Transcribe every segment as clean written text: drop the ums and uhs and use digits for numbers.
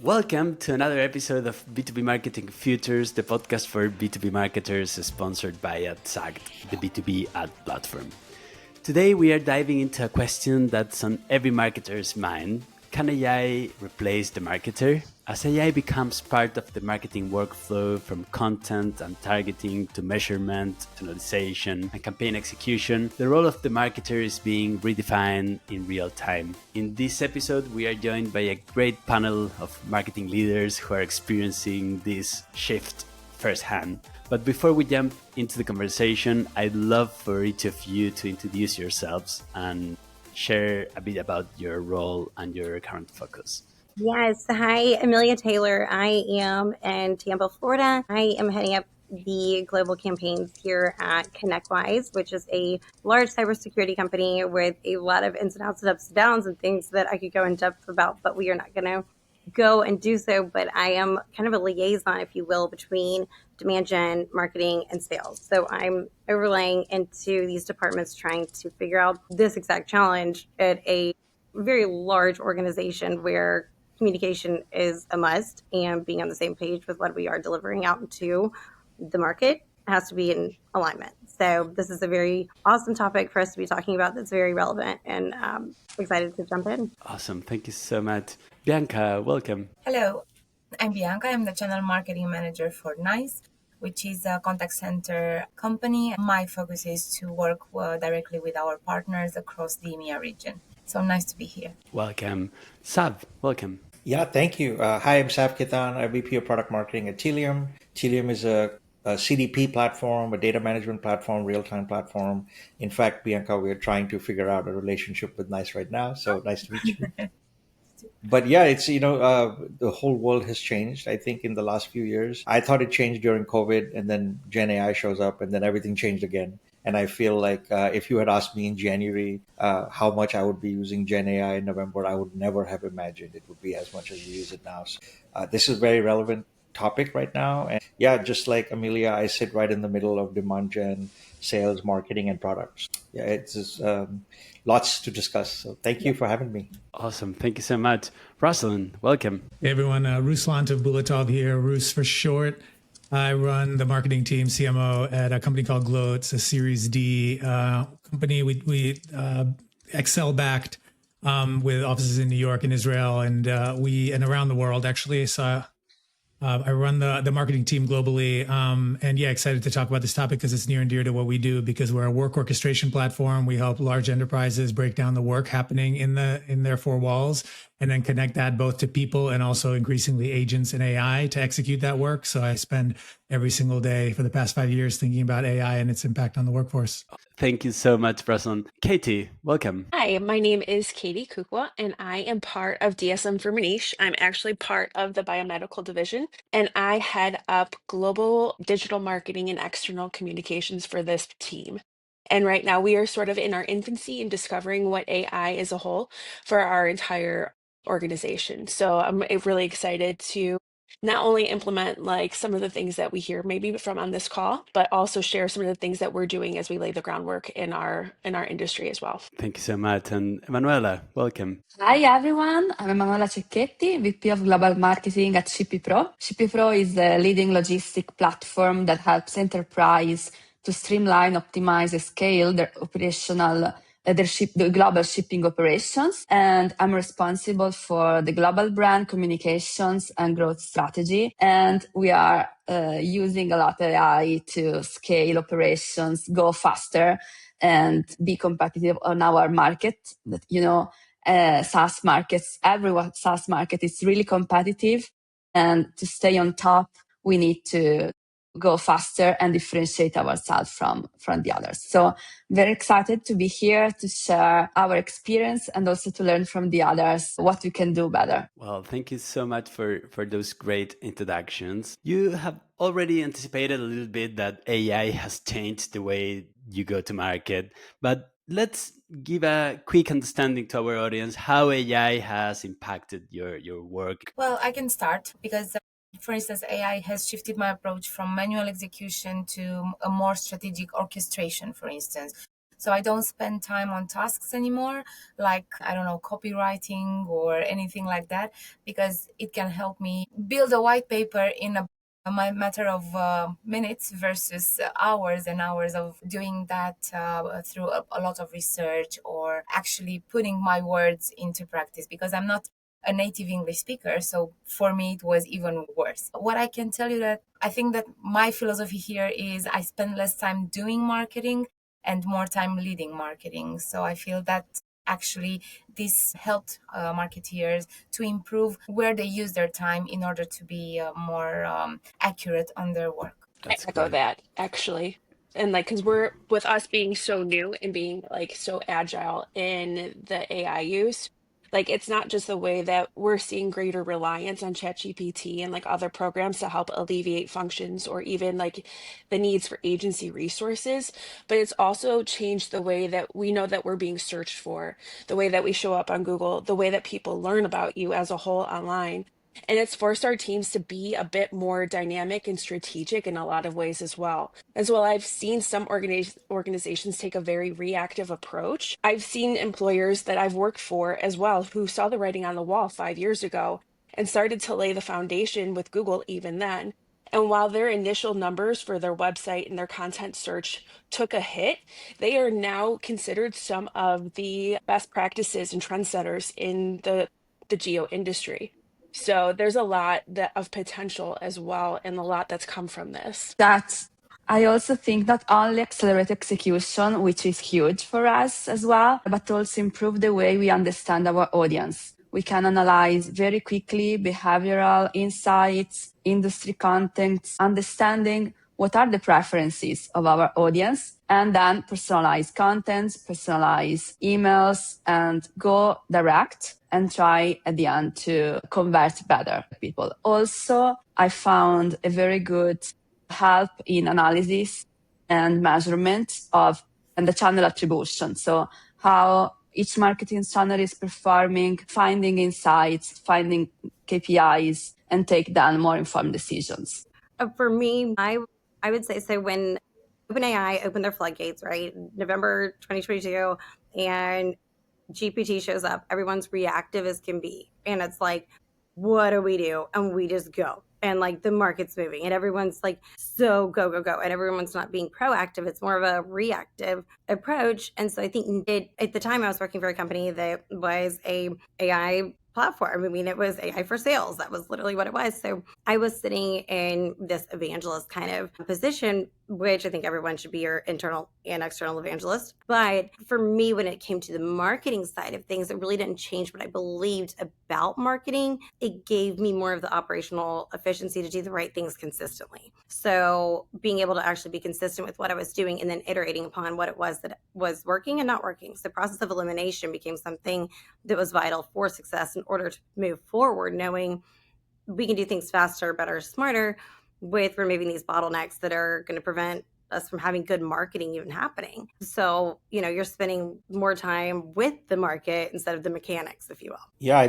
Welcome to another episode of B2B Marketing Futures, the podcast for B2B marketers sponsored by Adsact, the B2B ad platform. Today we are diving into a question that's on every marketer's mind. Can AI replace the marketer? As AI becomes part of the marketing workflow, from content and targeting to measurement, personalization, and campaign execution, the role of the marketer is being redefined in real time. In this episode, we are joined by a great panel of marketing leaders who are experiencing this shift firsthand. But before we jump into the conversation, I'd love for each of you to introduce yourselves and share a bit about your role and your current focus. Yes. Hi, Amelia Taylor. I am in Tampa, Florida. I am heading up the global campaigns here at ConnectWise, which is a large cybersecurity company with a lot of ins and outs and ups and downs and things that I could go in depth about, but we are not going to go and do so. But I am kind of a liaison, if you will, between demand gen, marketing, and sales. So I'm overlaying into these departments trying to figure out this exact challenge at a very large organization where communication is a must, and being on the same page with what we are delivering out into the market has to be in alignment. So this is a very awesome topic for us to be talking about that's very relevant, and excited to jump in. Awesome. Thank you so much. Bianca, welcome. Hello, I'm Bianca. I'm the channel marketing manager for NICE, which is a contact center company. My focus is to work directly with our partners across the EMEA region. So nice to be here. Welcome. Sav, welcome. Yeah, thank you. Hi, I'm Khetan. I'm VP of Product Marketing at Tealium. Tealium is a CDP platform, a data management platform, real-time platform. In fact, Bianca, we're trying to figure out a relationship with NICE right now. So nice to meet you. But yeah, it's, the whole world has changed, I think, in the last few years. I thought it changed during COVID, and then Gen AI shows up, and then everything changed again. And I feel like if you had asked me in January how much I would be using Gen AI in November, I would never have imagined it would be as much as we use it now. So, this is a very relevant topic right now. And yeah, just like Amelia, I sit right in the middle of demand gen, sales, marketing, and products. Yeah, it's just, lots to discuss. So thank you for having me. Awesome. Thank you so much. Ruslan, welcome. Hey everyone, Ruslan Tovbulatov here, Rus for short. I run the marketing team, CMO, at a company called Gloat. It's a Series D company. We Excel backed with offices in New York and Israel, and around the world actually. So I run the marketing team globally, and yeah, excited to talk about this topic because it's near and dear to what we do. Because we're a work orchestration platform. We help large enterprises break down the work happening in their four walls, and then connect that both to people and also increasingly agents and AI to execute that work. So I spend every single day for the past 5 years thinking about AI and its impact on the workforce. Thank you so much, Ruslan. Katie, welcome. Hi, my name is Katie Kukwa, and I am part of DSM-Firmenich. I'm actually part of the biomedical division, and I head up global digital marketing and external communications for this team. And right now we are sort of in our infancy in discovering what AI is a whole for our entire organization. So I'm really excited to not only implement like some of the things that we hear maybe from on this call, but also share some of the things that we're doing as we lay the groundwork in our industry as well. Thank you so much. And Emanuela, welcome. Hi everyone, I'm Emanuela Cecchetti, VP of Global Marketing at ShippyPro. ShippyPro is a leading logistic platform that helps enterprise to streamline, optimize, and scale their operational the global shipping operations, and I'm responsible for the global brand communications and growth strategy. And we are using a lot of AI to scale operations, go faster, and be competitive on our market. That SaaS markets, everyone SaaS market is really competitive, and to stay on top, we need to go faster and differentiate ourselves from the others. So very excited to be here to share our experience and also to learn from the others what we can do better. Well, thank you so much for those great introductions. You have already anticipated a little bit that AI has changed the way you go to market, but let's give a quick understanding to our audience how AI has impacted your work. Well, I can start because for instance, AI has shifted my approach from manual execution to a more strategic orchestration, for instance. So I don't spend time on tasks anymore, like, I don't know, copywriting or anything like that, because it can help me build a white paper in a matter of minutes versus hours and hours of doing that through a lot of research or actually putting my words into practice, because I'm not a native English speaker. So for me, it was even worse. What I can tell you that I think that my philosophy here is I spend less time doing marketing and more time leading marketing. So I feel that actually this helped marketeers to improve where they use their time in order to be more accurate on their work. That's I echo great. that actually. And like, because we're with us being so new and being like so agile in the AI use, like it's not just the way that we're seeing greater reliance on ChatGPT and like other programs to help alleviate functions or even like the needs for agency resources, but it's also changed the way that we know that we're being searched for, the way that we show up on Google, the way that people learn about you as a whole online. And it's forced our teams to be a bit more dynamic and strategic in a lot of ways as well. As well, I've seen some organizations take a very reactive approach. I've seen employers that I've worked for as well who saw the writing on the wall 5 years ago and started to lay the foundation with Google even then. And while their initial numbers for their website and their content search took a hit, they are now considered some of the best practices and trendsetters in the geo industry. So there's a lot of potential as well, and a lot that's come from this. That I also think not only accelerate execution, which is huge for us as well, but also improve the way we understand our audience. We can analyze very quickly behavioral insights, industry contexts, understanding what are the preferences of our audience, and then personalize contents, personalize emails, and go direct and try at the end to convert better people. Also, I found a very good help in analysis and measurement of and the channel attribution. So how each marketing channel is performing, finding insights, finding KPIs, and take then more informed decisions. For me, I would say, so when OpenAI opened their floodgates, right, November 2022, and GPT shows up, everyone's reactive as can be. And it's like, what do we do? And we just go. And like the market's moving and everyone's like, so go, go, go. And everyone's not being proactive. It's more of a reactive approach. And so I think at the time I was working for a company that was a AI platform. I mean, it was AI for sales. That was literally what it was. So I was sitting in this evangelist kind of position, which I think everyone should be your internal and external evangelist. But for me, when it came to the marketing side of things, it really didn't change what I believed about marketing. It gave me more of the operational efficiency to do the right things consistently. So being able to actually be consistent with what I was doing and then iterating upon what it was that was working and not working. So the process of elimination became something that was vital for success in order to move forward, knowing we can do things faster, better, smarter with removing these bottlenecks that are going to prevent us from having good marketing even happening. So, you're spending more time with the market instead of the mechanics, if you will. Yeah, I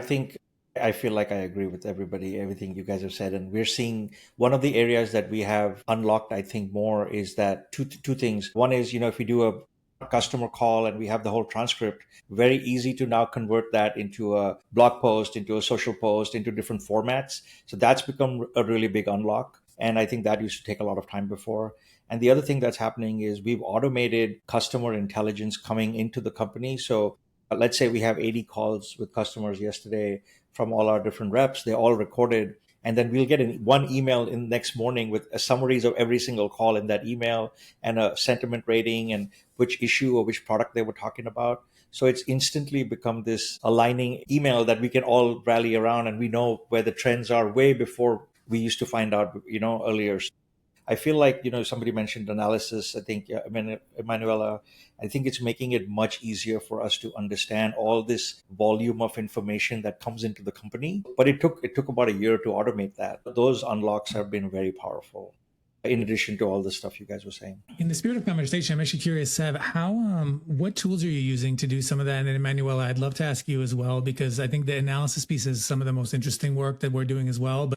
feel like I agree with everything you guys have said. And we're seeing one of the areas that we have unlocked, I think, more is that two things. One is, if we do a customer call and we have the whole transcript, very easy to now convert that into a blog post, into a social post, into different formats. So that's become a really big unlock. And I think that used to take a lot of time before. And the other thing that's happening is we've automated customer intelligence coming into the company. So let's say we have 80 calls with customers yesterday from all our different reps. They're all recorded. And then we'll get one email in the next morning with summaries of every single call in that email and a sentiment rating and which issue or which product they were talking about. So it's instantly become this aligning email that we can all rally around, and we know where the trends are way before we used to find out, earlier. I feel like, somebody mentioned analysis. I think, Emanuela, I think it's making it much easier for us to understand all this volume of information that comes into the company. But it took about a year to automate that. Those unlocks have been very powerful, in addition to all the stuff you guys were saying. In the spirit of conversation, I'm actually curious, Sev, what tools are you using to do some of that? And Emanuela, I'd love to ask you as well, because I think the analysis piece is some of the most interesting work that we're doing as well. But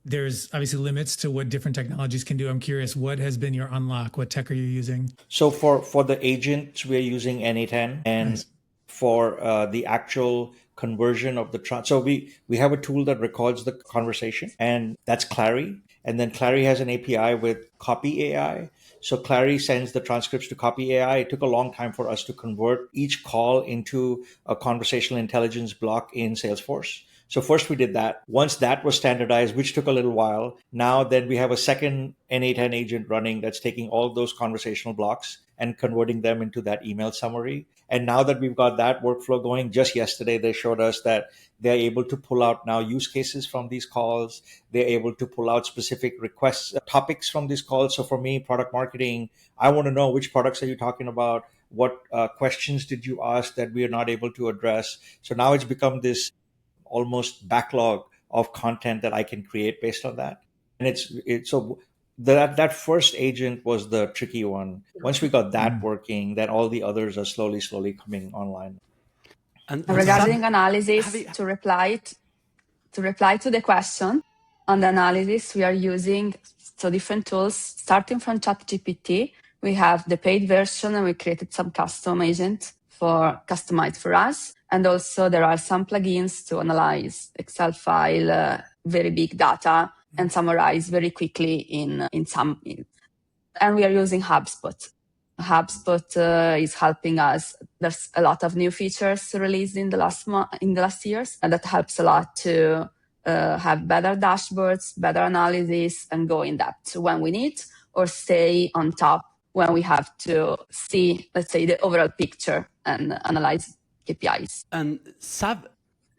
there's obviously limits to what different technologies can do. I'm curious, what has been your unlock? What tech are you using? So for the agents, we're using NA10, and Nice. for the actual conversion of so we have a tool that records the conversation, and that's Clary. And then Clary has an API with Copy AI. So Clary sends the transcripts to Copy AI. It took a long time for us to convert each call into a conversational intelligence block in Salesforce. So first we did that. Once that was standardized, which took a little while, now then we have a second N8N agent running that's taking all those conversational blocks and converting them into that email summary. And now that we've got that workflow going, just yesterday they showed us that they're able to pull out now use cases from these calls. They're able to pull out specific requests, topics from these calls. So for me, product marketing, I want to know which products are you talking about? What questions did you ask that we are not able to address? So now it's become this almost backlog of content that I can create based on that. And it's so that first agent was the tricky one. Once we got that working, then all the others are slowly coming online. And Regarding Sam, analysis, to reply to the question on the analysis, we are using different tools, starting from ChatGPT. We have the paid version, and we created some custom agent customized for us. And also there are some plugins to analyze Excel file, very big data, and summarize very quickly in some. And we are using HubSpot. HubSpot is helping us. There's a lot of new features released in the last years, and that helps a lot to have better dashboards, better analysis, and go in depth when we need, or stay on top when we have to see, let's say, the overall picture and analyze KPIs. And Sav,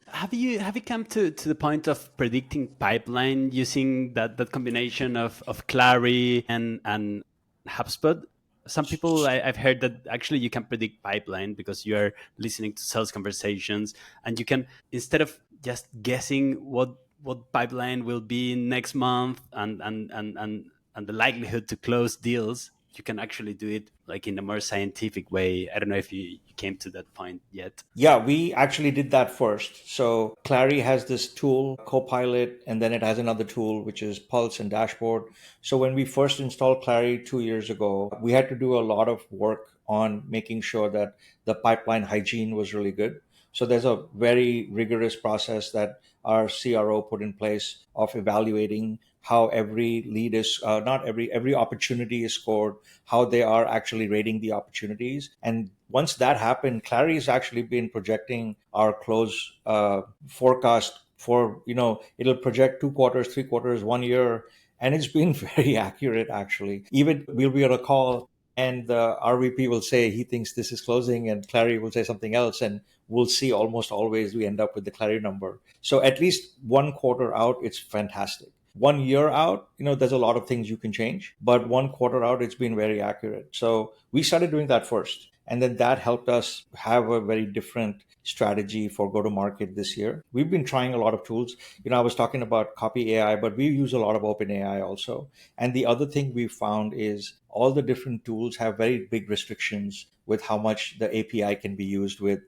have you come to the point of predicting pipeline using that combination of Clary and HubSpot? Some people I've heard that actually you can predict pipeline because you are listening to sales conversations, and you can, instead of just guessing what pipeline will be next month and the likelihood to close deals, you can actually do it like in a more scientific way. I don't know if you came to that point yet. Yeah, we actually did that first. So Clary has this tool, Copilot, and then it has another tool, which is Pulse and Dashboard. So when we first installed Clary 2 years ago, we had to do a lot of work on making sure that the pipeline hygiene was really good. So there's a very rigorous process that our CRO put in place of evaluating how every lead is, not every opportunity is scored, how they are actually rating the opportunities. And once that happened, Clary has actually been projecting our close forecast for, it'll project 2 quarters, 3 quarters, 1 year. And it's been very accurate, actually. Even we'll be on a call and the RVP will say he thinks this is closing, and Clary will say something else, and we'll see almost always we end up with the Clary number. So at least 1 quarter out, it's fantastic. 1 year out, there's a lot of things you can change, but 1 quarter out, it's been very accurate. So we started doing that first. And then that helped us have a very different strategy for go-to-market this year. We've been trying a lot of tools. I was talking about Copy AI, but we use a lot of OpenAI also. And the other thing we found is all the different tools have very big restrictions with how much the API can be used with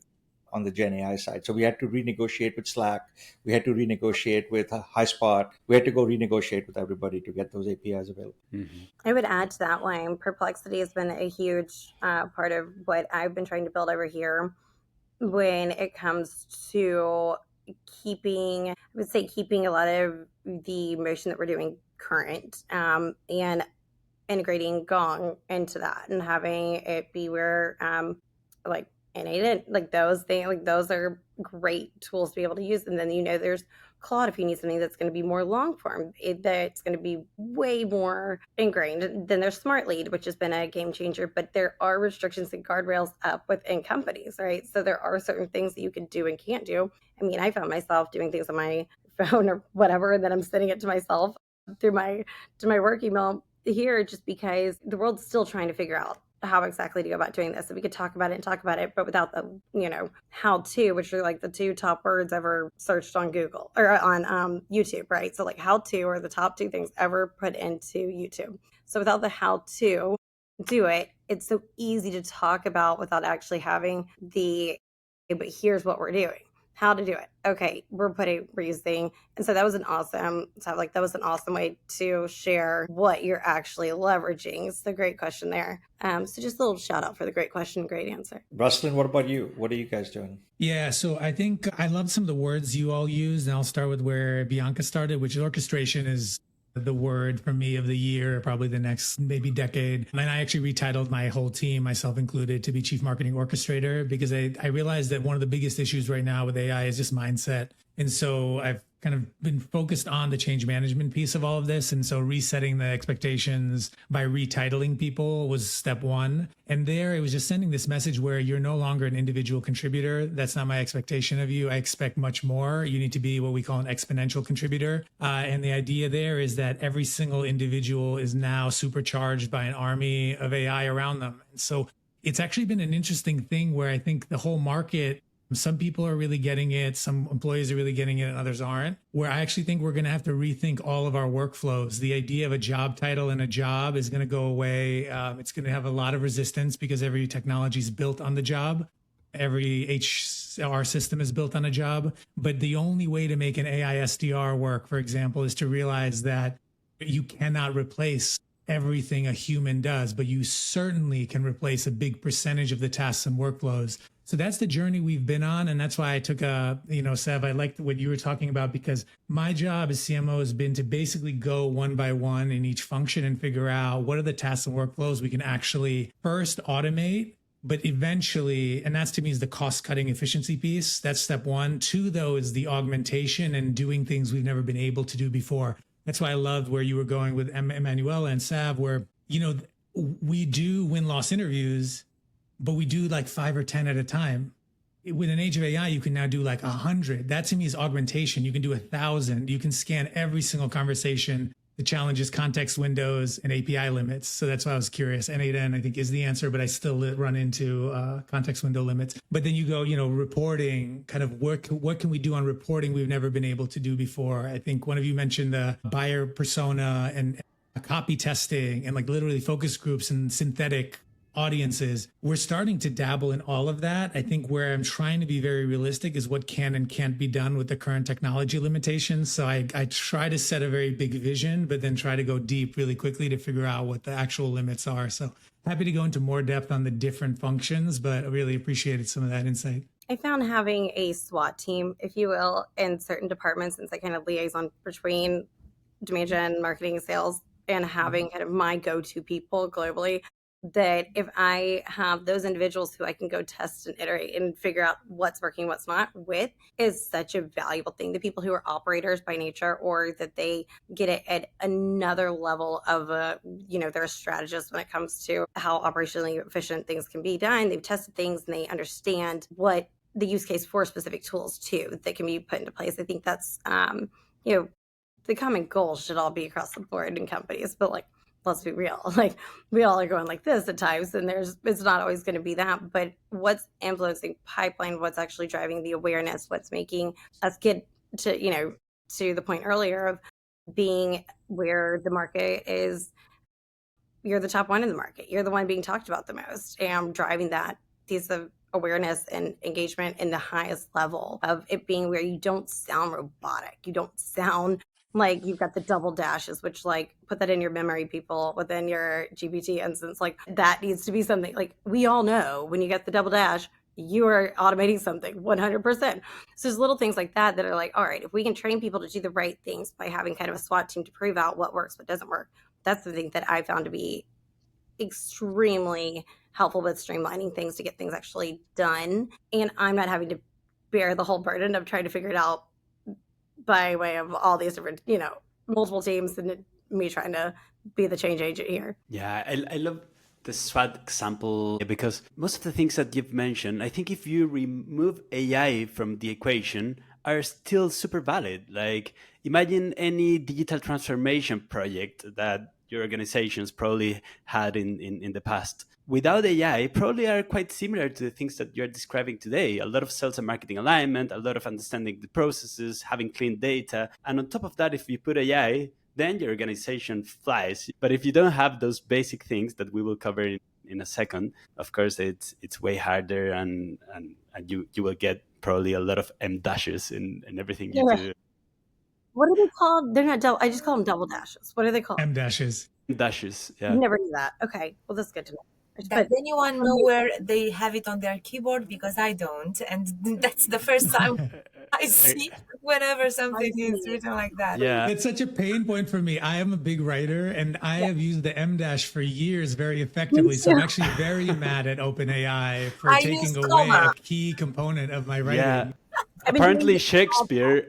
on the Gen AI side. So we had to renegotiate with Slack. We had to renegotiate with HighSpot. We had to go renegotiate with everybody to get those APIs available. Mm-hmm. I would add to that one, Perplexity has been a huge part of what I've been trying to build over here when it comes to keeping a lot of the motion that we're doing current, and integrating Gong into that and having it be where those things, those are great tools to be able to use. And then there's Claude if you need something that's going to be more long form, that's going to be way more ingrained. Then there's Smart Lead, which has been a game changer, but there are restrictions and guardrails up within companies, right? So there are certain things that you can do and can't do. I mean, I found myself doing things on my phone or whatever, and then I'm sending it to myself through my work email here, just because the world's still trying to figure out how exactly to go about doing this. So we could talk about it, but without the, how to, which are like the 2 top words ever searched on Google or on YouTube, right? So like how to are the top 2 things ever put into YouTube. So without the how to do it, it's so easy to talk about without actually having but here's what we're doing. how to do it. Okay, we're using, and so that was an awesome way to share what you're actually leveraging. It's a great question there. So just a little shout out for the great question, great answer. Ruslan, what about you? What are you guys doing? Yeah, so I think I love some of the words you all used, and I'll start with where Bianca started, which is orchestration is the word for me of the year, probably the next maybe decade. And I actually retitled my whole team, myself included, to be Chief Marketing Orchestrator, because I realized that one of the biggest issues right now with AI is just mindset. And so I've kind of been focused on the change management piece of all of this. And so resetting the expectations by retitling people was step one. And there it was just sending this message where you're no longer an individual contributor. That's not my expectation of you. I expect much more. You need to be what we call an exponential contributor. And the idea there is that every single individual is now supercharged by an army of AI around them. And so it's actually been an interesting thing where I think the whole market, some people are really getting it, some employees are really getting it, and others aren't. Where I actually think we're going to have to rethink all of our workflows. The idea of a job title and a job is going to go away. It's going to have a lot of resistance because every technology is built on the job. Every HR system is built on a job. But the only way to make an AI SDR work, for example, is to realize that you cannot replace everything a human does, but you certainly can replace a big percentage of the tasks and workflows. So that's the journey we've been on. And that's why I took Sev, I liked what you were talking about, because my job as CMO has been to basically go one by one in each function and figure out what are the tasks and workflows we can actually first automate, but eventually, and that's to me is the cost cutting efficiency piece. That's step one. Two, though, is the augmentation and doing things we've never been able to do before. That's why I loved where you were going with Emanuela and Sav, where, we do win-loss interviews, but we do like 5 or 10 at a time. With an age of AI, you can now do like 100. That to me is augmentation. You can do 1,000. You can scan every single conversation. The challenge is context windows and API limits. So that's why I was curious. N8N, I think, is the answer, but I still run into context window limits. But then you go, reporting, kind of what can we do on reporting we've never been able to do before? I think one of you mentioned the buyer persona and copy testing and like literally focus groups and synthetic audiences. We're starting to dabble in all of that. I think where I'm trying to be very realistic is what can and can't be done with the current technology limitations. So I try to set a very big vision, but then try to go deep really quickly to figure out what the actual limits are. So happy to go into more depth on the different functions, but I really appreciated some of that insight. I found having a SWAT team, if you will, in certain departments, since I kind of liaison between demand gen, marketing, sales, and having kind of my go-to people globally, that if I have those individuals who I can go test and iterate and figure out what's working, what's not with, is such a valuable thing. The people who are operators by nature, or that they get it at another level of they're a strategist when it comes to how operationally efficient things can be done. They've tested things and they understand what the use case for specific tools too that can be put into place. I think that's the common goal should all be across the board in companies, but let's be real, we all are going like this at times, and it's not always going to be that. But what's influencing pipeline, what's actually driving the awareness, what's making us get to to the point earlier of being where the market is, you're the top one in the market, you're the one being talked about the most, and driving that piece of awareness and engagement in the highest level of it being where you don't sound robotic, you don't sound like you've got the double dashes, which put that in your memory, people, within your GPT instance. That needs to be something we all know when you get the double dash, you are automating something 100%. So there's little things like that that are all right, if we can train people to do the right things by having kind of a SWAT team to prove out what works, what doesn't work. That's the thing that I found to be extremely helpful with streamlining things to get things actually done. And I'm not having to bear the whole burden of trying to figure it out by way of all these different, multiple teams, and me trying to be the change agent here. Yeah, I love the SWAT example, because most of the things that you've mentioned, I think if you remove AI from the equation, are still super valid. Imagine any digital transformation project that your organizations probably had in the past. Without AI, probably are quite similar to the things that you're describing today. A lot of sales and marketing alignment, a lot of understanding the processes, having clean data. And on top of that, if you put AI, then your organization flies. But if you don't have those basic things that we will cover in a second, of course, it's way harder, and you will get probably a lot of M dashes in everything you Yeah. do. What are they called? They're not double. I just call them double dashes. What are they called? M dashes. Dashes, yeah. Never knew that. Okay, well that's good to know. Does anyone know where they have it on their keyboard? Because I don't, and that's the first time I see whenever something is written like that. Yeah. It's such a pain point for me. I am a big writer and I have used the M dash for years very effectively. So I'm actually very mad at OpenAI for I taking use away comma. a key component of my writing. Yeah. Apparently Shakespeare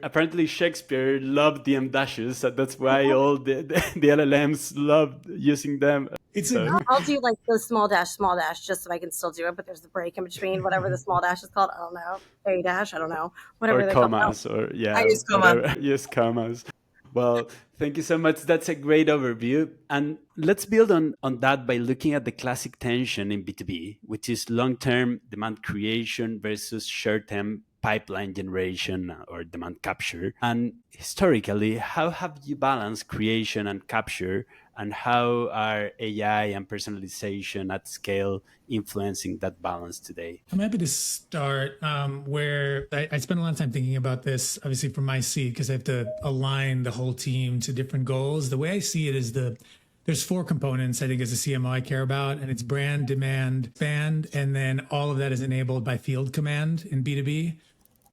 loved the M dashes. That's why all the LLMs loved using them. It's So- a I'll do like the small dash, just so I can still do it, but there's the break in between, whatever the small dash is called. I don't know. A dash, I don't know. Whatever or they call commas, it. or yeah, I use comma. whatever. Use commas. Well, thank you so much. That's a great overview. And let's build on that by looking at the classic tension in B2B, which is long-term demand creation versus short-term pipeline generation or demand capture. And historically, how have you balanced creation and capture, and how are AI and personalization at scale influencing that balance today? I'm happy to start where I spend a lot of time thinking about this, obviously from my seat, because I have to align the whole team to different goals. The way I see it is there's 4 components I think as a CMO I care about, and it's brand, demand, expand, and then all of that is enabled by field command in B2B.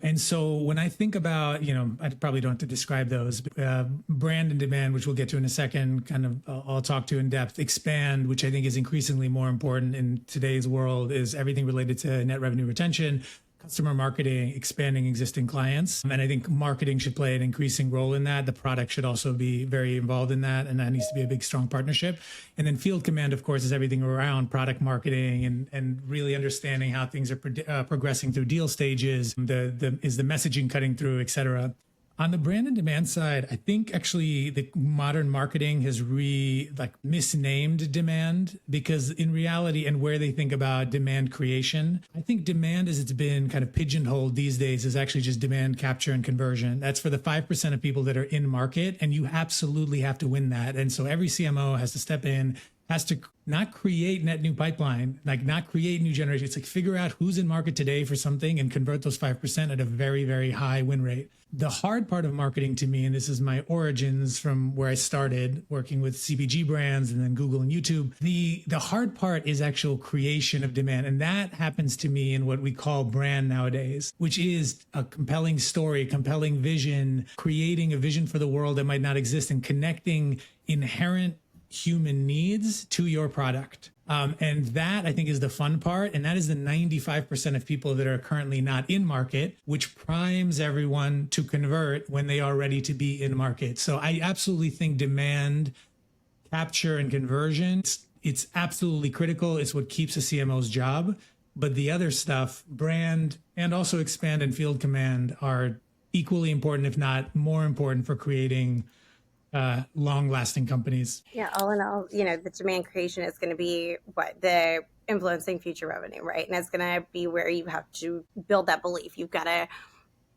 And so when I think about, I probably don't have to describe those, brand and demand, which we'll get to in a second, kind of I'll talk to in depth. Expand, which I think is increasingly more important in today's world, is everything related to net revenue retention, customer marketing, expanding existing clients. And I think marketing should play an increasing role in that. The product should also be very involved in that. And that needs to be a big, strong partnership. And then field command, of course, is everything around product marketing and really understanding how things are progressing through deal stages. Is the messaging cutting through, et cetera. On the brand and demand side, I think actually the modern marketing has misnamed demand, because in reality and where they think about demand creation, I think demand as it's been kind of pigeonholed these days is actually just demand capture and conversion. That's for the 5% of people that are in market, and you absolutely have to win that. And so every CMO has to step in, has to not create net new pipeline, not create new generation. It's figure out who's in market today for something and convert those 5% at a very, very high win rate. The hard part of marketing to me, and this is my origins from where I started working with CPG brands and then Google and YouTube, the hard part is actual creation of demand. And that happens to me in what we call brand nowadays, which is a compelling story, compelling vision, creating a vision for the world that might not exist, and connecting inherent human needs to your product. And that I think is the fun part. And that is the 95% of people that are currently not in market, which primes everyone to convert when they are ready to be in market. So I absolutely think demand capture and conversion, it's absolutely critical. It's what keeps a CMO's job. But the other stuff, brand and also expand and field command, are equally important, if not more important, for creating long-lasting companies. Yeah, all in all, the demand creation is going to be the influencing future revenue, right? And it's going to be where you have to build that belief. You've got to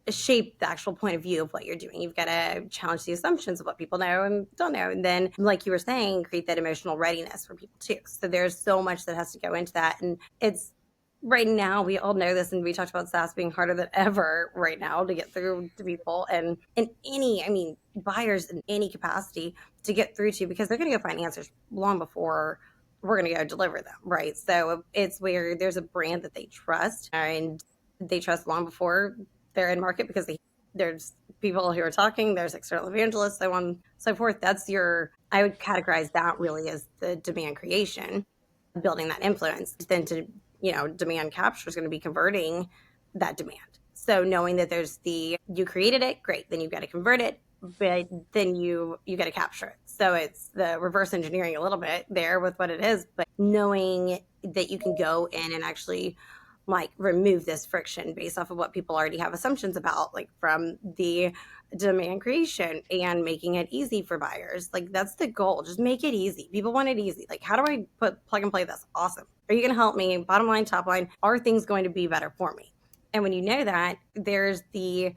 shape the actual point of view of what you're doing. You've got to challenge the assumptions of what people know and don't know. And then, like you were saying, create that emotional readiness for people too. So there's so much that has to go into that. And it's right now, we all know this, and we talked about SaaS being harder than ever right now to get through to people and buyers in any capacity to get through to, because they're going to go find answers long before we're going to go deliver them, right? So it's where there's a brand that they trust, and they trust long before they're in market, because there's people who are talking, there's external evangelists, so on and so forth. I would categorize that really as the demand creation, building that influence. Then to demand capture is going to be converting that demand. So knowing that you created it, great, then you've got to convert it, but then you got to capture it. So it's the reverse engineering a little bit there with what it is, but knowing that you can go in and actually remove this friction based off of what people already have assumptions about, from the demand creation, and making it easy for buyers. That's the goal. Just make it easy. People want it easy. How do I plug and play this? Awesome. Are you going to help me? Bottom line, top line, are things going to be better for me? And when you know that, there's the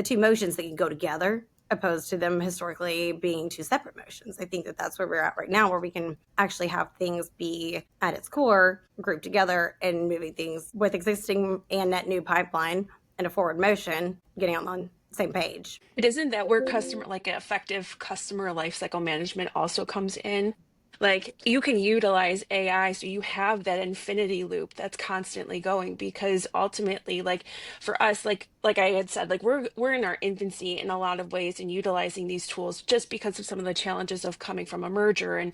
two motions that can go together, opposed to them historically being two separate motions. I think that that's where we're at right now, where we can actually have things be at its core grouped together and moving things with existing and net new pipeline and a forward motion getting on the same page. It isn't that where like effective customer lifecycle management also comes in. Like you can utilize AI so you have that infinity loop that's constantly going, because ultimately, like for us, like I had said, like we're in our infancy in a lot of ways in utilizing these tools, just because of some of the challenges of coming from a merger and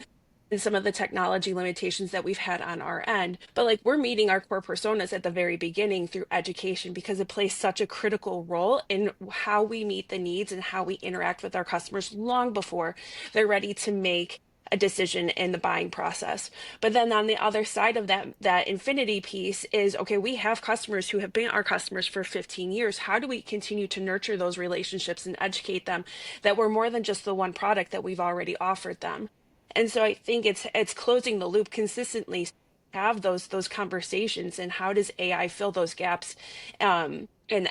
some of the technology limitations that we've had on our end. But like we're meeting our core personas at the very beginning through education, because it plays such a critical role in how we meet the needs and how we interact with our customers long before they're ready to make a decision in the buying process. But then on the other side of that infinity piece is, okay, we have customers who have been our customers for 15 years. How do we continue to nurture those relationships and educate them that we're more than just the one product that we've already offered them? And so I think it's closing the loop consistently, have those conversations, and how does AI fill those gaps, and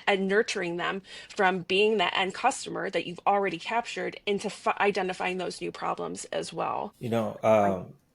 nurturing them from being that end customer that you've already captured into identifying those new problems as well.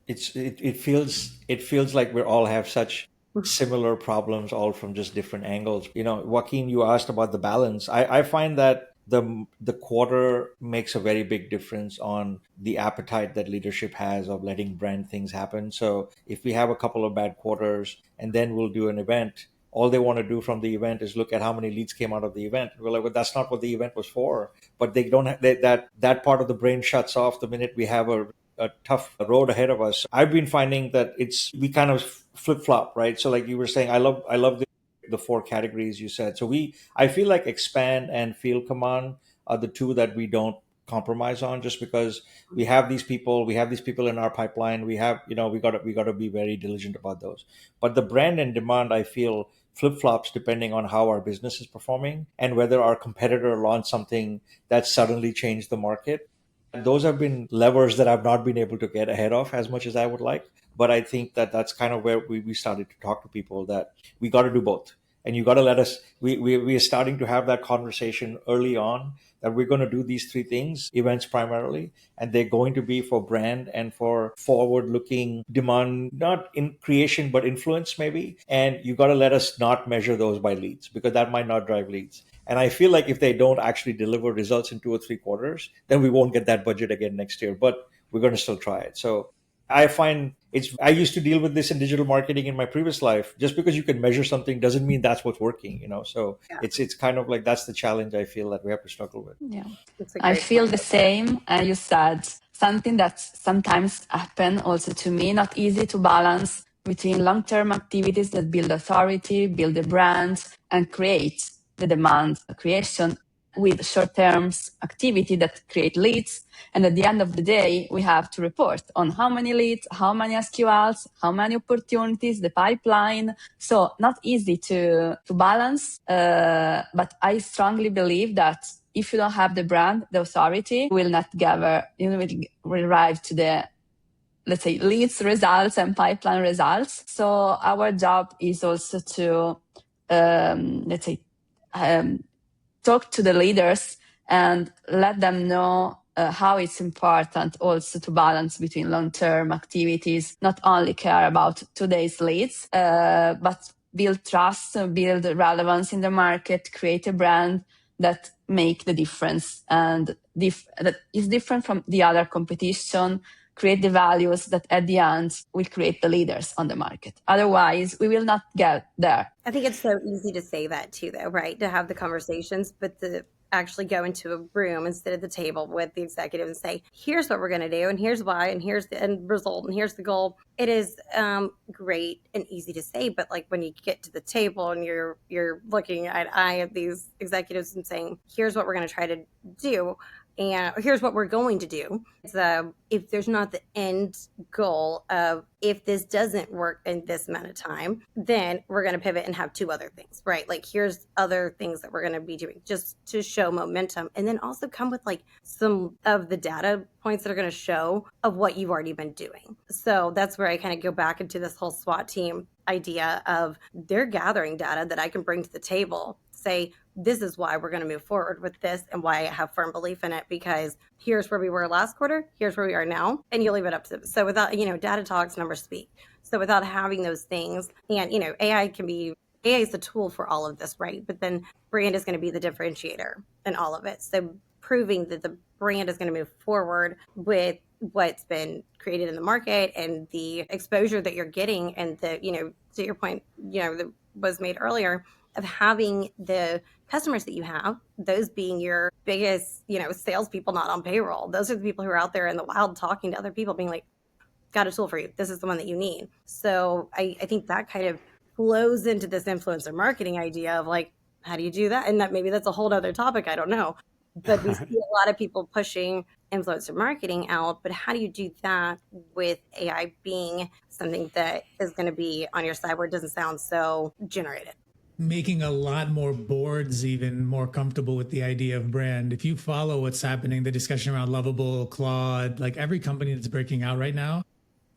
It feels like we all have such similar problems, all from just different angles. Joaquin, you asked about the balance. I find that the quarter makes a very big difference on the appetite that leadership has of letting brand things happen. So if we have a couple of bad quarters and then we'll do an event, all they want to do from the event is look at how many leads came out of the event. We're like, well, that's not what the event was for. But they don't have that part of the brain shuts off the minute we have a tough road ahead of us. I've been finding that we kind of flip flop, right? So like you were saying, I love the four categories you said. So I feel like expand and field command are the two that we don't compromise on, just because we have these people in our pipeline. We got to be very diligent about those. But the brand and demand, I feel, flip flops depending on how our business is performing and whether our competitor launched something that suddenly changed the market. And those have been levers that I've not been able to get ahead of as much as I would like. But I think that that's kind of where we started to talk to people, that we got to do both. And you got to let us, we are starting to have that conversation early on, that we're going to do these three things, events primarily, and they're going to be for brand and for forward-looking demand, not in creation, but influence maybe. And you got to let us not measure those by leads, because that might not drive leads. And I feel like if they don't actually deliver results in 2 or 3 quarters, then we won't get that budget again next year, but we're going to still try it. So I find I used to deal with this in digital marketing in my previous life. Just because you can measure something doesn't mean that's what's working, So yeah. It's kind of like, that's the challenge I feel that we have to struggle with. Yeah, I feel the same. You said something that sometimes happen also to me, not easy to balance between long-term activities that build authority, build the brand, and create the demand creation, with short-term activity that create leads. And at the end of the day, we have to report on how many leads, how many SQLs, how many opportunities, the pipeline. So not easy to balance. But I strongly believe that if you don't have the brand, the authority will not gather, will arrive to the, let's say, leads results and pipeline results. So our job is also to, talk to the leaders and let them know how it's important also to balance between long-term activities, not only care about today's leads, but build trust, build relevance in the market, create a brand that make the difference and that is different from the other competition, create the values that at the end will create the leaders on the market. Otherwise, we will not get there. I think it's so easy to say that too, though, right? To have the conversations, but to actually go into a room and sit at the table with the executive and say, here's what we're going to do, and here's why, and here's the end result, and here's the goal. It is great and easy to say, but like when you get to the table and you're looking eye at these executives and saying, here's what we're going to try to do, and here's what we're going to do. If there's not the end goal of, if this doesn't work in this amount of time, then we're going to pivot and have 2 other things, right? Like here's other things that we're going to be doing just to show momentum, and then also come with like some of the data points that are going to show of what you've already been doing. So that's where I kind of go back into this whole SWAT team idea of, they're gathering data that I can bring to the table, say, this is why we're going to move forward with this and why I have firm belief in it, because here's where we were last quarter, here's where we are now, and you leave it up to them. So without, data talks, numbers speak. So without having those things, and, AI can be AI is the tool for all of this, right? But then brand is going to be the differentiator in all of it. So proving that the brand is going to move forward with what's been created in the market and the exposure that you're getting, and the, to your point, that was made earlier, of having the customers that you have, those being your biggest, salespeople not on payroll. Those are the people who are out there in the wild talking to other people, being like, got a tool for you. This is the one that you need. So I think that kind of flows into this influencer marketing idea of like, how do you do that? And that maybe that's a whole other topic. I don't know. But we see a lot of people pushing influencer marketing out. But how do you do that with AI being something that is going to be on your side where it doesn't sound so generated? Making a lot more boards even more comfortable with the idea of brand. If you follow what's happening, the discussion around Lovable, Claude, like every company that's breaking out right now,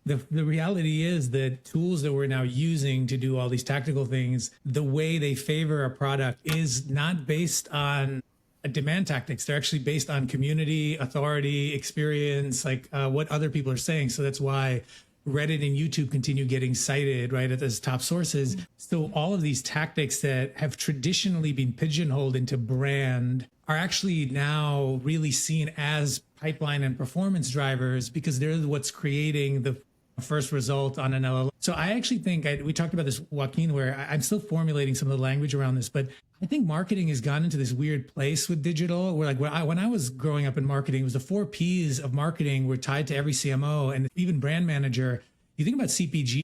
the reality is that tools that we're now using to do all these tactical things, the way they favor a product is not based on demand tactics. They're actually based on community, authority, experience, like what other people are saying. So that's why Reddit and YouTube continue getting cited, right, as top sources. So all of these tactics that have traditionally been pigeonholed into brand are actually now really seen as pipeline and performance drivers, because they're what's creating the first result on an LLM. So I actually think, we talked about this, Joaquin, where I'm still formulating some of the language around this, but I think marketing has gone into this weird place with digital, where like when I was growing up in marketing, it was the 4 Ps of marketing were tied to every CMO and even brand manager. You think about CPG,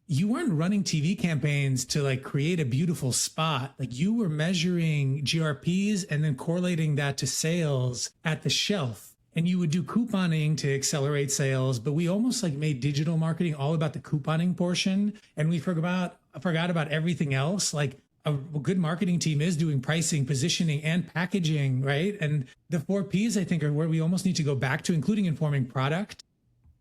you weren't running TV campaigns to like create a beautiful spot. Like you were measuring GRPs and then correlating that to sales at the shelf. And you would do couponing to accelerate sales, but we almost like made digital marketing all about the couponing portion. And we forgot about everything else. Like a good marketing team is doing pricing, positioning, and packaging, right? And the 4 Ps, I think, are where we almost need to go back to, including informing product.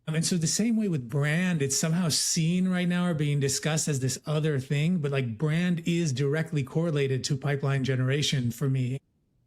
And so the same way with brand, it's somehow seen right now or being discussed as this other thing, but like brand is directly correlated to pipeline generation for me.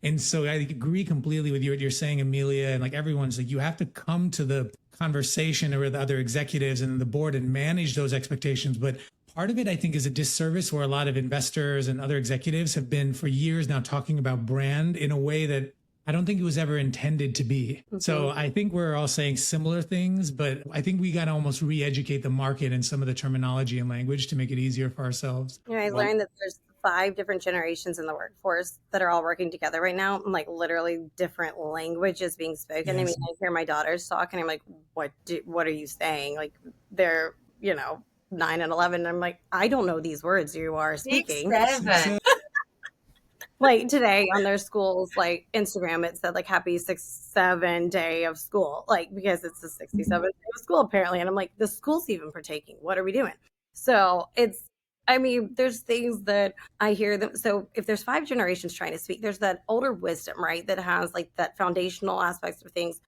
And so I agree completely with you, what you're saying, Amelia, and like everyone's like, you have to come to the conversation with other executives and the board and manage those expectations. But part of it, I think, is a disservice where a lot of investors and other executives have been for years now talking about brand in a way that I don't think it was ever intended to be. Mm-hmm. So I think we're all saying similar things, but I think we got to almost re-educate the market and some of the terminology and language to make it easier for ourselves. I learned that there's 5 different generations in the workforce that are all working together right now, and like literally different languages being spoken. Yes. I mean, I hear my daughters talk and I'm like, what are you saying? Like they're, 9 and 11. And I'm like, I don't know these words you are speaking. 6, 7. Like today on their school's like Instagram, it said like happy 6-7 day of school, like because it's the 67th day of school apparently. And I'm like, the school's even partaking. What are we doing? So there's things that I hear them. So if there's 5 generations trying to speak, there's that older wisdom, right? That has like that foundational aspects of things.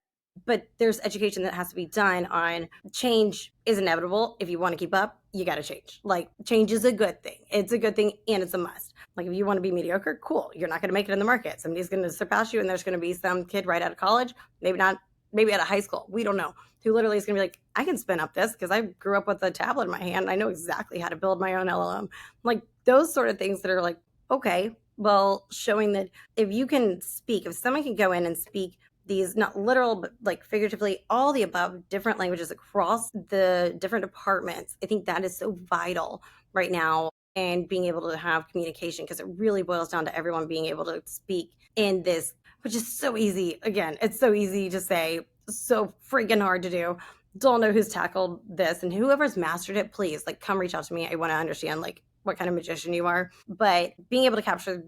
But there's education that has to be done on change is inevitable. If you want to keep up, you got to change. Like change is a good thing. It's a good thing and it's a must. Like if you want to be mediocre, cool. You're not going to make it in the market. Somebody's going to surpass you and there's going to be some kid right out of college, maybe not, maybe out of high school. We don't know. Who literally is going to be like, I can spin up this because I grew up with a tablet in my hand. I know exactly how to build my own LLM. Like those sort of things that are like, okay, well, showing that if you can speak, if someone can go in and speak these, not literal, but like figuratively, all the above different languages across the different departments, I think that is so vital right now. And being able to have communication, because it really boils down to everyone being able to speak in this, which is so easy. Again, it's so easy to say, so freaking hard to do. Don't know who's tackled this, and whoever's mastered it, please like come reach out to me. I want to understand like what kind of magician you are, but being able to capture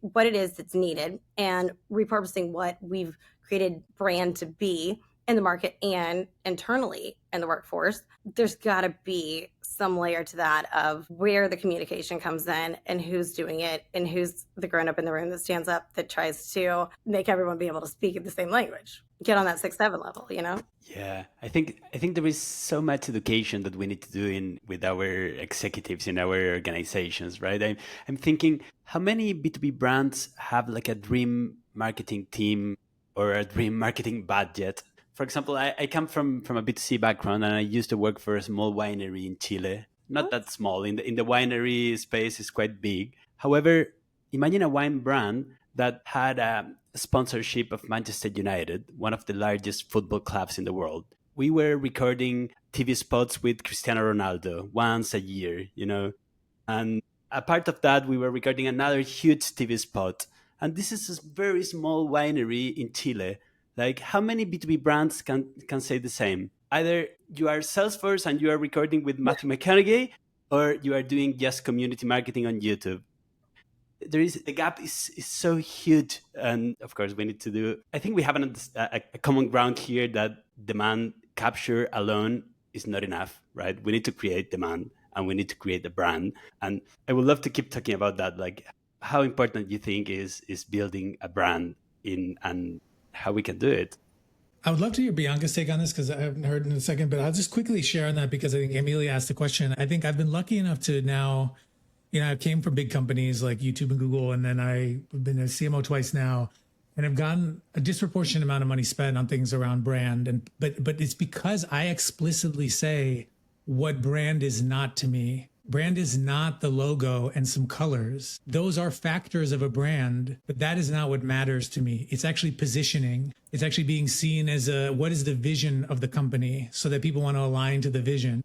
what it is that's needed and repurposing what we've created brand to be in the market and internally in the workforce, there's got to be some layer to that of where the communication comes in and who's doing it and who's the grown-up in the room that stands up that tries to make everyone be able to speak in the same language. Get on that 6-7 level, Yeah, I think there is so much education that we need to do with our executives in our organizations, right? I'm thinking, how many B2B brands have like a dream marketing team or a dream marketing budget? For example, I come from a B2C background and I used to work for a small winery in Chile. not that small. In the winery space, is quite big. However, imagine a wine brand that had a sponsorship of Manchester United, one of the largest football clubs in the world. We were recording TV spots with Cristiano Ronaldo once a year, and a part of that, we were recording another huge TV spot. And this is a very small winery in Chile. Like, how many B2B brands can say the same? Either you are Salesforce and you are recording with Matthew McConaughey, or you are doing just community marketing on YouTube. The gap is so huge, and of course we need to do. I think we have a common ground here that demand capture alone is not enough, right? We need to create demand, and we need to create the brand. And I would love to keep talking about that, like how important you think is building a brand and how we can do it. I would love to hear Bianca's take on this because I haven't heard in a second, but I'll just quickly share on that because I think Amelia asked the question. I think I've been lucky enough to now, I came from big companies like YouTube and Google, and then I've been a CMO twice now, and I've gotten a disproportionate amount of money spent on things around brand. But it's because I explicitly say what brand is not to me. Brand is not the logo and some colors. Those are factors of a brand, but that is not what matters to me. It's actually positioning. It's actually being seen as what is the vision of the company so that people want to align to the vision.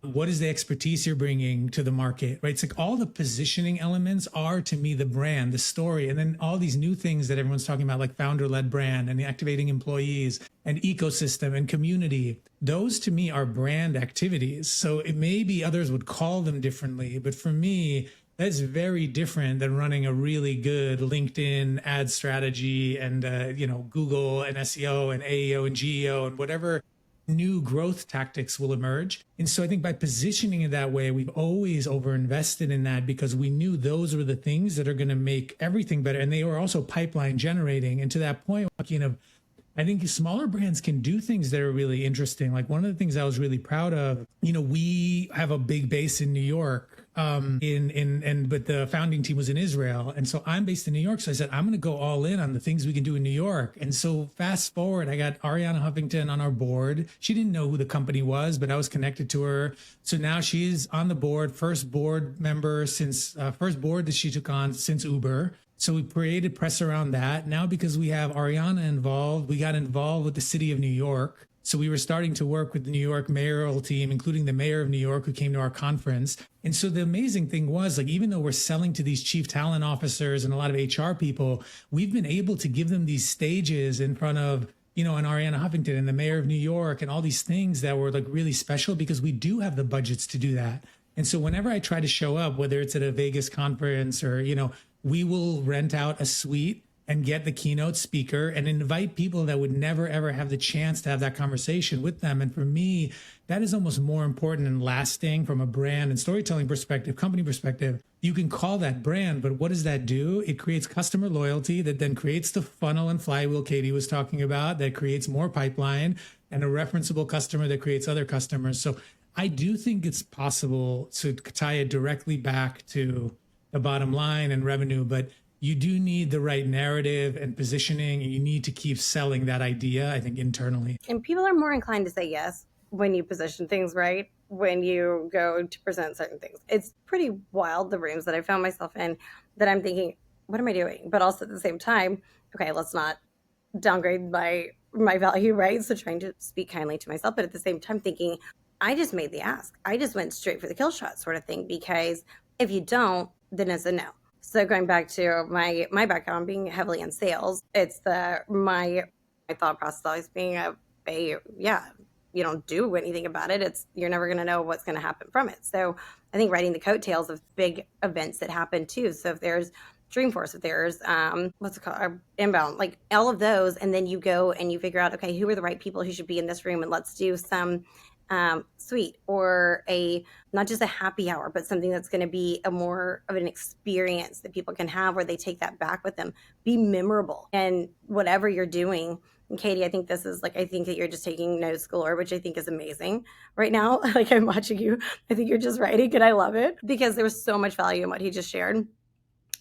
What is the expertise you're bringing to the market, right? It's like all the positioning elements are to me the brand, the story, and then all these new things that everyone's talking about, like founder-led brand and activating employees and ecosystem and community. Those to me are brand activities. So it may be others would call them differently, but for me, that's very different than running a really good LinkedIn ad strategy and Google and SEO and AEO and GEO and whatever new growth tactics will emerge. And so I think by positioning it that way, we've always overinvested in that because we knew those were the things that are going to make everything better. And they were also pipeline generating. And to that point, I think smaller brands can do things that are really interesting. Like one of the things I was really proud of, we have a big base in New York, but the founding team was in Israel. And so I'm based in New York. So I said, I'm going to go all in on the things we can do in New York. And so fast forward, I got Ariana Huffington on our board. She didn't know who the company was, but I was connected to her. So now she's on the board, first board member first board that she took on since Uber. So we created press around that. Now, because we have Ariana involved, we got involved with the city of New York. So we were starting to work with the New York mayoral team, including the mayor of New York who came to our conference. And so the amazing thing was, like, even though we're selling to these chief talent officers and a lot of HR people, we've been able to give them these stages in front of, an Ariana Huffington and the mayor of New York and all these things that were like really special because we do have the budgets to do that. And so whenever I try to show up, whether it's at a Vegas conference or, we will rent out a suite and get the keynote speaker and invite people that would never, ever have the chance to have that conversation with them. And for me, that is almost more important and lasting from a brand and storytelling perspective, company perspective. You can call that brand, but what does that do? It creates customer loyalty that then creates the funnel and flywheel Katie was talking about, that creates more pipeline and a referenceable customer that creates other customers. So I do think it's possible to tie it directly back to the bottom line and revenue, but you do need the right narrative and positioning, and you need to keep selling that idea, I think, internally. And people are more inclined to say yes when you position things right, when you go to present certain things. It's pretty wild, the rooms that I found myself in, that I'm thinking, what am I doing? But also at the same time, okay, let's not downgrade my value, right? So trying to speak kindly to myself, but at the same time thinking, I just made the ask. I just went straight for the kill shot sort of thing, because if you don't, then it's a no. So going back to my background being heavily in sales, it's my thought process always being you don't do anything about it. You're never going to know what's going to happen from it. So I think riding the coattails of big events that happen too. So if there's Dreamforce, if there's what's it called, Inbound, like all of those, and then you go and you figure out, okay, who are the right people who should be in this room, and let's do some suite or not just a happy hour, but something that's going to be a more of an experience that people can have where they take that back with them, be memorable. And whatever you're doing, and Katie, I think that you're just taking no schooler, which I think is amazing right now. Like, I'm watching you. I think you're just writing, and I love it because there was so much value in what he just shared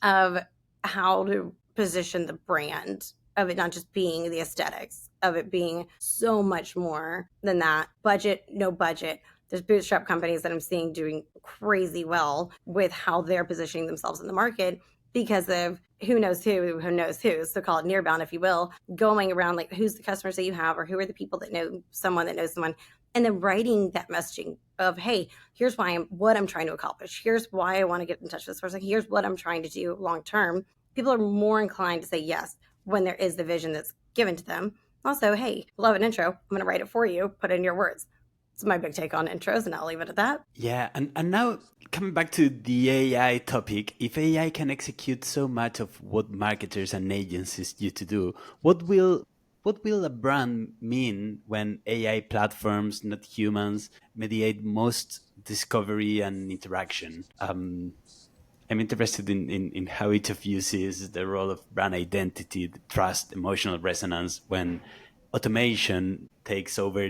of how to position the brand, of it not just being the aesthetics, of it being so much more than that. Budget, no budget, There's bootstrap companies that I'm seeing doing crazy well with how they're positioning themselves in the market because of who knows who, so call it nearbound, if you will, going around like who's the customers that you have or who are the people that know someone that knows someone, and then writing that messaging of, hey, here's what I'm trying to accomplish. Here's why I want to get in touch with this person. Here's what I'm trying to do long term. People are more inclined to say yes when there is the vision that's given to them. Also, hey, love an intro. I'm going to write it for you, put it in your words. It's my big take on intros, and I'll leave it at that. Yeah, and now coming back to the AI topic, if AI can execute so much of what marketers and agencies used to do, what will a brand mean when AI platforms, not humans, mediate most discovery and interaction? I'm interested in how each of you sees the role of brand identity, the trust, emotional resonance when automation takes over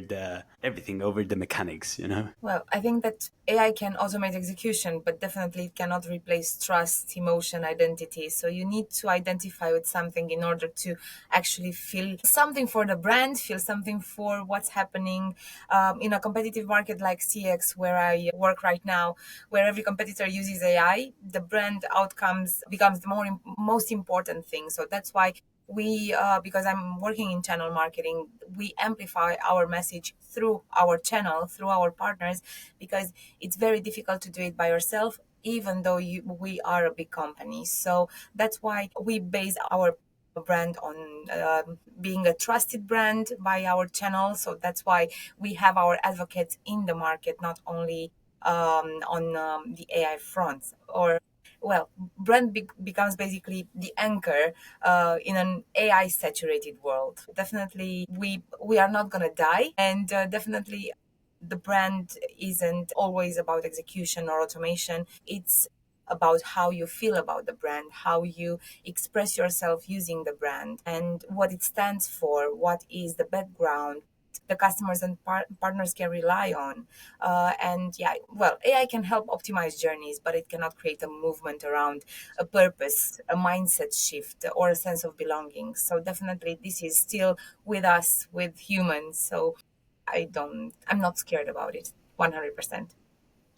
everything over the mechanics, Well, I think that AI can automate execution, but definitely it cannot replace trust, emotion, identity. So you need to identify with something in order to actually feel something for the brand, feel something for what's happening in a competitive market like CX, where I work right now, where every competitor uses AI. The brand outcomes becomes the most important thing. So that's why we, because I'm working in channel marketing, we amplify our message through our channel, through our partners, because it's very difficult to do it by yourself, even though we are a big company. So that's why we base our brand on being a trusted brand by our channel. So that's why we have our advocates in the market, not only on the AI front. Brand becomes basically the anchor in an AI saturated world. Definitely, we are not gonna die, and definitely the brand isn't always about execution or automation. It's about how you feel about the brand, how you express yourself using the brand, and what it stands for, what is the background the customers and partners can rely on. AI can help optimize journeys, but it cannot create a movement around a purpose, a mindset shift, or a sense of belonging. So definitely this is still with us, with humans. So I'm not scared about it 100%.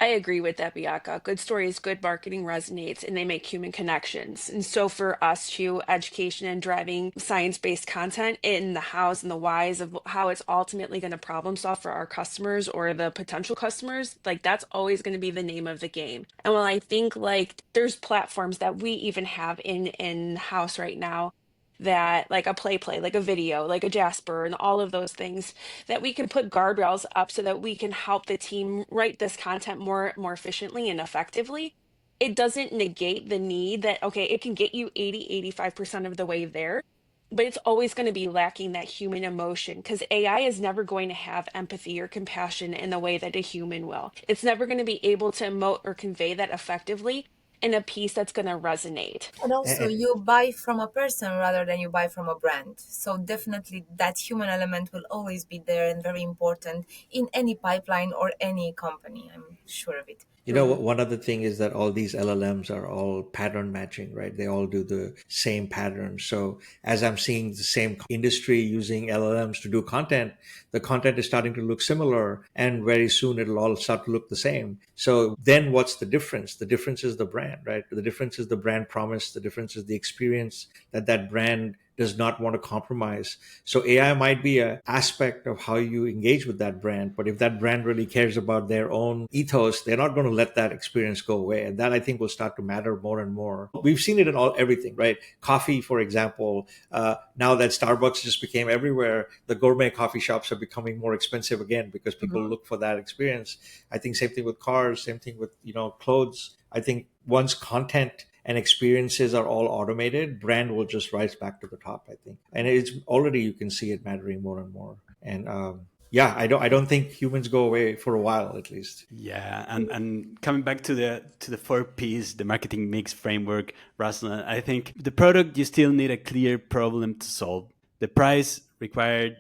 I agree with that, Bianca. Good stories, good marketing resonates, and they make human connections. And so for us too, education and driving science-based content in the hows and the whys of how it's ultimately going to problem solve for our customers or the potential customers, like that's always going to be the name of the game. And when I think like there's platforms that we even have in house right now that like a play, like a video, like a Jasper, and all of those things that we can put guardrails up so that we can help the team write this content more efficiently and effectively. It doesn't negate the need that, okay, it can get you 85% of the way there, but it's always going to be lacking that human emotion because AI is never going to have empathy or compassion in the way that a human will. It's never going to be able to emote or convey that effectively in a piece that's going to resonate. And also, you buy from a person rather than you buy from a brand. So definitely that human element will always be there and very important in any pipeline or any company. I'm sure of it. One other thing is that all these LLMs are all pattern matching, right? They all do the same pattern. So as I'm seeing the same industry using LLMs to do content, the content is starting to look similar, and very soon it'll all start to look the same. So then what's the difference? The difference is the brand, right? The difference is the brand promise. The difference is the experience that brand does not want to compromise. So AI might be an aspect of how you engage with that brand, but if that brand really cares about their own ethos, they're not going to let that experience go away. And that I think will start to matter more and more. We've seen it in everything, right? Coffee, for example, now that Starbucks just became everywhere, the gourmet coffee shops are becoming more expensive again because people look for that experience. I think same thing with cars, same thing with, clothes. I think once content and experiences are all automated, brand will just rise back to the top, I think. And it's already, you can see it mattering more and more. And I don't think humans go away for a while, at least. Yeah, and coming back to the 4Ps, the marketing mix framework, Ruslan, I think the product, you still need a clear problem to solve. The price required,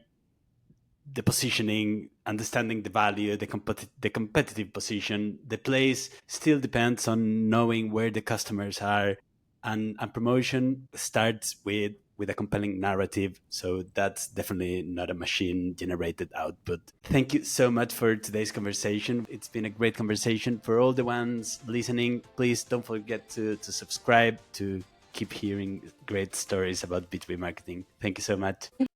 the positioning, understanding the value, the competitive position. The place still depends on knowing where the customers are, and promotion starts with with a compelling narrative. So that's definitely not a machine generated output. Thank you so much for today's conversation. It's been a great conversation. For all the ones listening, please don't forget to subscribe to keep hearing great stories about B2B marketing. Thank you so much.